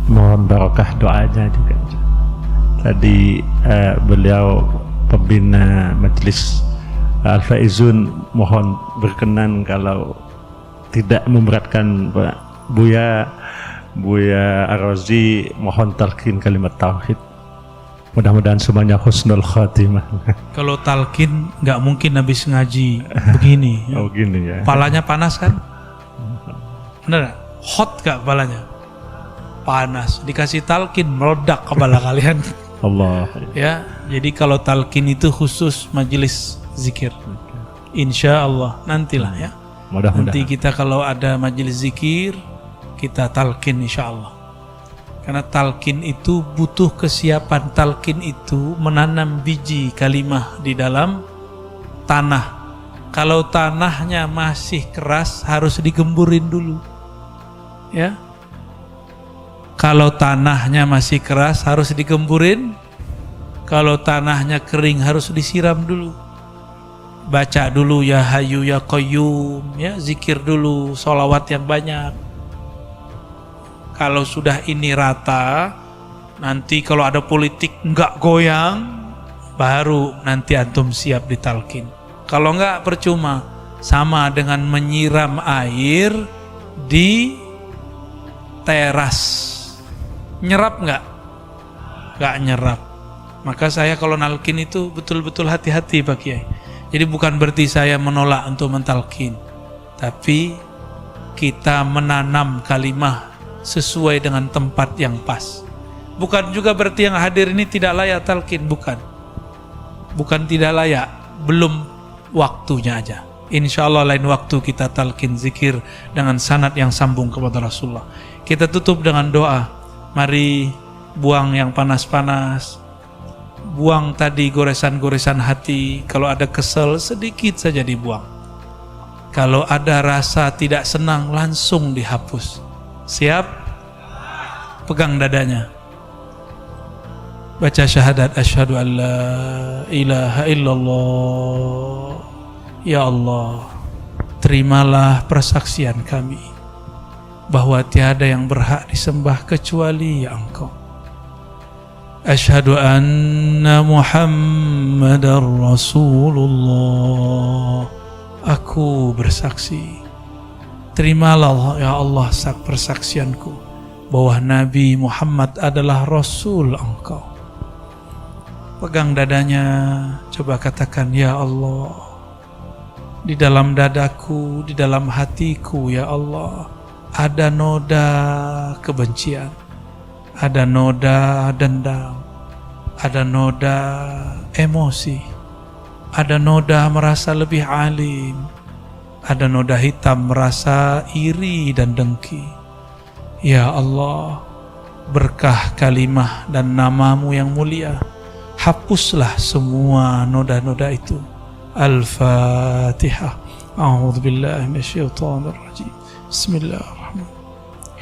mohon barokah doanya juga. Tadi beliau pembina majelis Al-Faizun mohon berkenan kalau tidak memberatkan Pak Buya Ar-Razi, mohon talqin kalimat tauhid. Mudah-mudahan semuanya husnul khatimah. Kalau talqin nggak mungkin habis ngaji begini. Oh gini ya. Palanya panas kan? Bener gak? Hot gak kepalanya? Panas. Dikasih talqin meledak kepala kalian. Allah. Ya, jadi kalau talqin itu khusus majelis zikir. Insya Allah nantilah ya. Mudah-mudahan. Nanti kita kalau ada majelis zikir kita talqin insya Allah. Karena talqin itu butuh kesiapan. Talqin itu menanam biji kalimah di dalam tanah. Kalau tanahnya masih keras harus digemburin dulu. Ya. Kalau tanahnya masih keras harus digemburin. Kalau tanahnya kering harus disiram dulu. Baca dulu ya Hayyu ya Qayyum, ya zikir dulu, sholawat yang banyak. Kalau sudah ini rata, nanti kalau ada politik nggak goyang, baru nanti antum siap ditalkin. Kalau nggak percuma, sama dengan menyiram air di teras. Nyerap nggak? Nggak nyerap. Maka saya kalau nalkin itu betul-betul hati-hati Pak Kiai. Jadi bukan berarti saya menolak untuk mentalkin, tapi kita menanam kalimah sesuai dengan tempat yang pas. Bukan juga berarti yang hadir ini tidak layak talqin, bukan. Bukan tidak layak, belum waktunya aja. Insya Allah lain waktu kita talqin zikir dengan sanad yang sambung kepada Rasulullah. Kita tutup dengan doa. Mari buang yang panas-panas, buang tadi goresan-goresan hati. Kalau ada kesel sedikit saja dibuang. Kalau ada rasa tidak senang langsung dihapus. Siap? Pegang dadanya. Baca syahadat asyhadu an la ilaha illallah. Ya Allah, terimalah persaksian kami bahwa tiada yang berhak disembah kecuali ya Engkau. Asyhadu anna Muhammadar Rasulullah. Aku bersaksi. Terimalah ya Allah persaksianku bahwa Nabi Muhammad adalah Rasul Engkau. Pegang dadanya, coba katakan ya Allah. Di dalam dadaku, di dalam hatiku ya Allah, ada noda kebencian, ada noda dendam, ada noda emosi, ada noda merasa lebih alim, ada noda hitam merasa iri dan dengki. Ya Allah, berkah kalimah dan namamu yang mulia, hapuslah semua noda-noda itu. Al-Fatihah. A'udzu billahi minasyaitonir rajim. Bismillahirrahmanirrahim.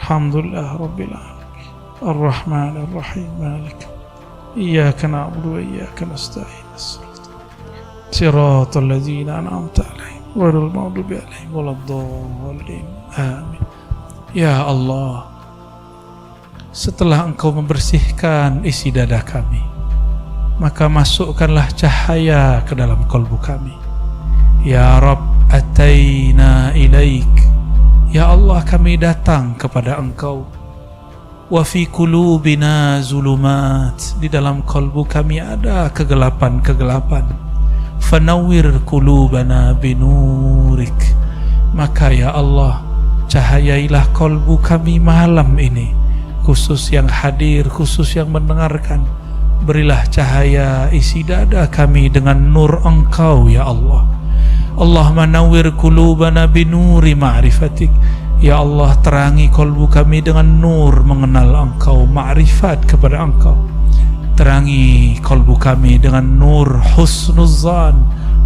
Alhamdulillah rabbil alamin. Arrahmanir rahim. Malik. Iyyaka na'budu wa iyyaka nasta'in. Shiratal ladzina an'amta 'alaihim ghairil maghdubi 'alaihim waladdallin. Amin. Ya Allah, setelah Engkau membersihkan isi dada kami, maka masukkanlah cahaya ke dalam kalbu kami. Ya Rabb, ataina ilaik. Ya Allah, kami datang kepada Engkau. Wa fi qulubina zulumat. Di dalam kalbu kami ada kegelapan-kegelapan. Fanawwir qulubana binurik. Maka ya Allah, cahayailah kalbu kami malam ini, khusus yang hadir, khusus yang mendengarkan. Berilah cahaya isi dada kami dengan nur Engkau ya Allah. Allahumma nawwir qulubana binuri ma'rifatik. Ya Allah, terangi kalbu kami dengan nur mengenal Engkau, ma'rifat kepada Engkau. Terangi kalbu kami dengan nur husnuzan,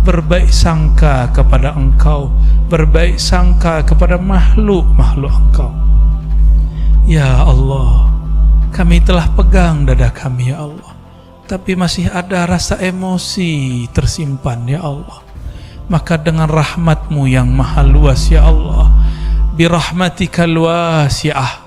berbaik sangka kepada Engkau, berbaik sangka kepada makhluk-makhluk Engkau. Ya Allah, kami telah pegang dada kami ya Allah, tapi masih ada rasa emosi tersimpan ya Allah. Maka dengan rahmat-Mu yang maha luas ya Allah, birahmatikal wasi'ah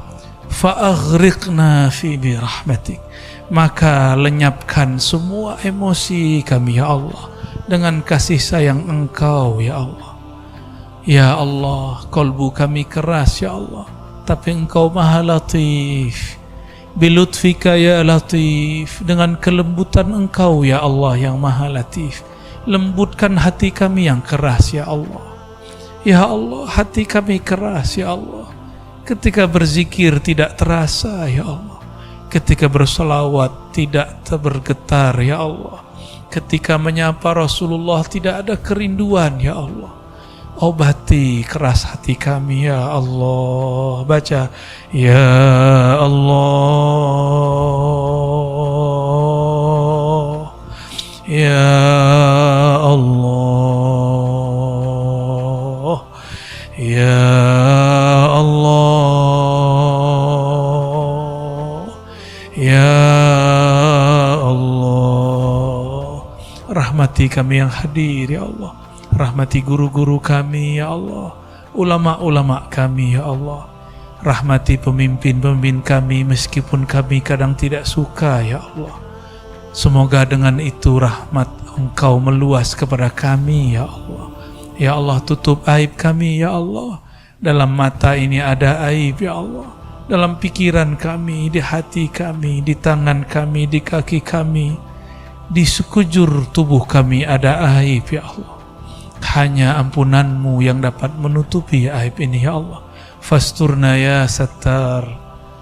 fa'aghriqna fi birahmatik, maka lenyapkan semua emosi kami ya Allah dengan kasih sayang Engkau ya Allah. Ya Allah, kalbu kami keras ya Allah, tapi Engkau maha latif. Bilutfika ya latif, dengan kelembutan Engkau ya Allah yang maha latif, lembutkan hati kami yang keras ya Allah. Ya Allah, hati kami keras ya Allah, ketika berzikir tidak terasa ya Allah, ketika berselawat tidak bergetar ya Allah, ketika menyapa Rasulullah tidak ada kerinduan ya Allah. Obati keras hati kami ya Allah. Baca ya Allah, ya Allah, ya Allah, ya Allah. Rahmati kami yang hadir ya Allah, rahmati guru-guru kami ya Allah, ulama-ulama kami ya Allah, rahmati pemimpin-pemimpin kami meskipun kami kadang tidak suka ya Allah. Semoga dengan itu rahmat Engkau meluas kepada kami ya Allah. Ya Allah, tutup aib kami ya Allah. Dalam mata ini ada aib ya Allah, dalam pikiran kami, di hati kami, di tangan kami, di kaki kami, di sekujur tubuh kami ada aib ya Allah. Hanya ampunan-Mu yang dapat menutupi aib ini ya Allah. Fasturna ya sattar,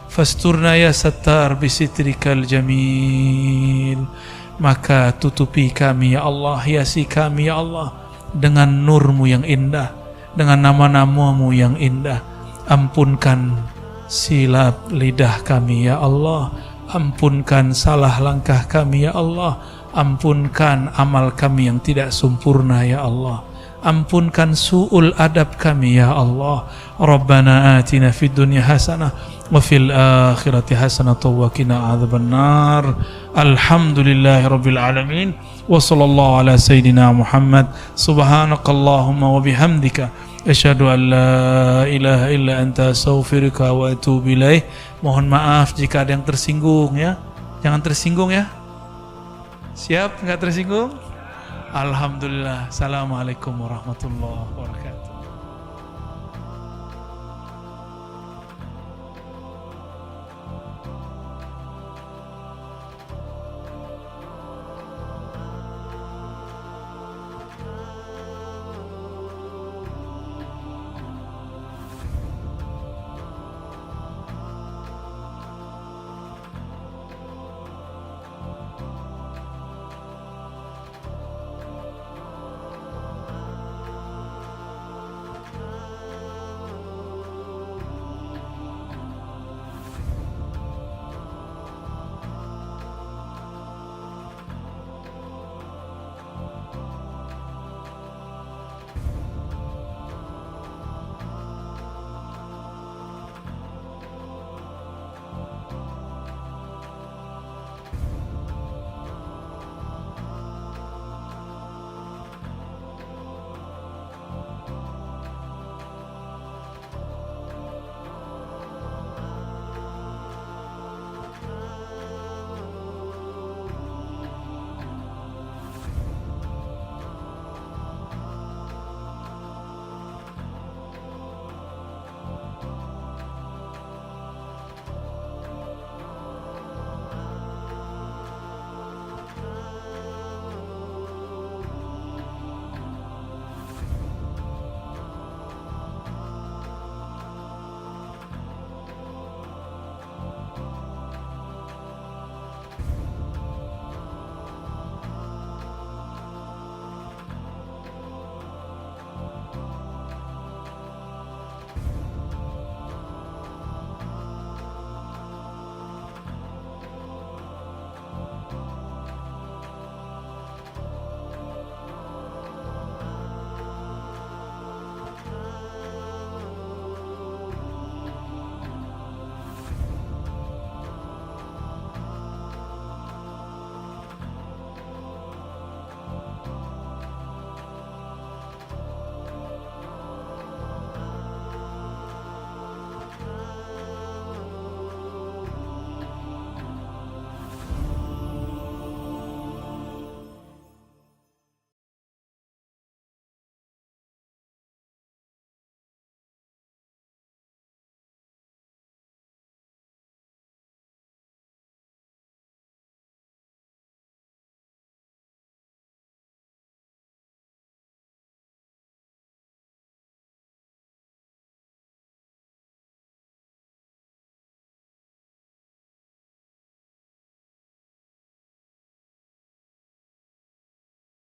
fasturna ya sattar bisitrikal jamil. Maka tutupi kami ya Allah, hiasi kami ya Allah dengan nur-Mu yang indah, dengan nama-nama-Mu yang indah. Ampunkan silap lidah kami ya Allah, ampunkan salah langkah kami ya Allah, ampunkan amal kami yang tidak sempurna ya Allah, ampunkan su'ul adab kami ya Allah. Rabbana atina fid dunya hasanah wa fil akhirati hasanah wa qina adzabannar. Alhamdulillahi rabbil alamin wa sallallahu ala sayidina Muhammad. Subhanakallahumma wa bihamdika asyhadu an la ilaha illa anta astaghfiruka wa atubu ilaih. Mohon maaf jika ada yang tersinggung ya. Jangan tersinggung ya. Siap, enggak tersinggung? Alhamdulillah. Assalamualaikum warahmatullahi wabarakatuh.